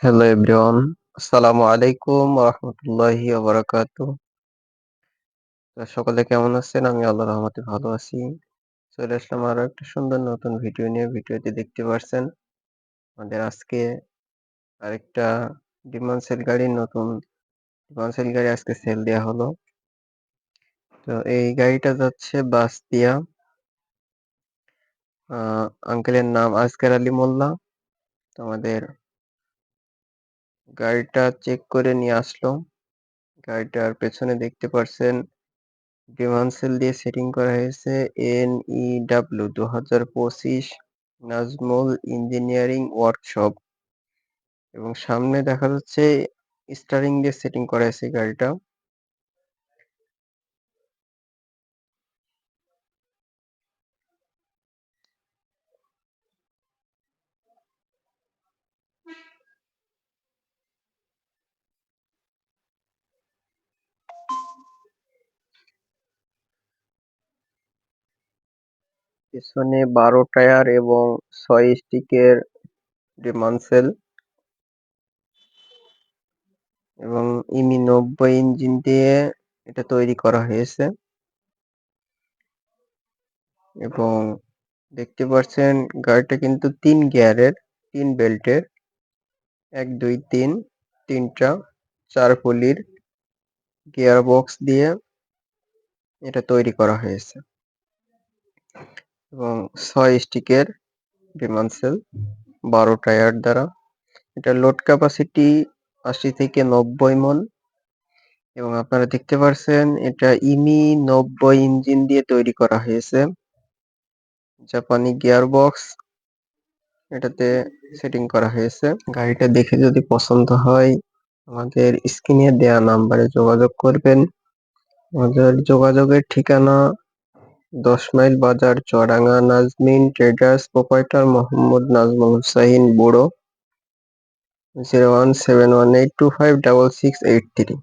Hello everyone, আসসালামু আলাইকুম রহমতুল্লাহি ওবারাকাতু। সকলে কেমন আছেন? আমি আল্লাহর রহমতে ভালো আছি। চলে আসলাম আরো একটা সুন্দর নতুন ভিডিও নিয়ে। ভিডিওতে দেখতে পারছেন আমাদের আজকে আরেকটা ডিমান্ড গাড়ির নতুন ডিমান্ড গাড়ি আজকে সেল দেয়া হলো। তো এই গাড়িটা যাচ্ছে বাসতিয়া। আঙ্কেলের নাম আজকার আলী মোল্লা। তো আমাদের গাড়িটা চেক করে নিয়ে আসলো। গাড়িটার পেছনে দেখতে পারছেন ডিমান্ড দিয়ে সেটিং করা হয়েছে NEW 2025 নাজমুল ইঞ্জিনিয়ারিং ওয়ার্কশপ এবং সামনে দেখা যাচ্ছে স্টারিং দিয়ে সেটিং করা হয়েছে গাড়িটা। পেছনে 12 টায়ার এবং 6 স্টিকের ডিমান্সেল এবং ইমি 90 ইঞ্জিন দিয়ে এটা তৈরি করা হয়েছে এবং দেখতে পাচ্ছেন গাড়িটা কিন্তু 3 গিয়ারের, 3 বেল্টের, 1 2 3 তিনটা 4 পলির গিয়ার বক্স দিয়ে এটা তৈরি করা হয়েছে এবং 6 স্টিকের ডিমান্সেল 12 টায়ার দ্বারা। এটা লোড ক্যাপাসিটি 80 থেকে 90 মন এবং আপনারা দেখতে পারছেন এটা ইমি 90 ইঞ্জিন দিয়ে তৈরি করা হয়েছে। জাপানি গিয়ার বক্স এটাতে সেটিং করা হয়েছে। গাড়িটা দেখে যদি পছন্দ হয় আমাদের স্ক্রিনে দেয়া নাম্বারে যোগাযোগ করবেন। আমাদের যোগাযোগের ঠিকানা 10 মাইল বাজার, চুয়াডাঙ্গা, নাজমিন ট্রেডার্স, প্রোপাইটার মোহাম্মদ নাজমুল হুসাইন বুড়ো, 01718256683।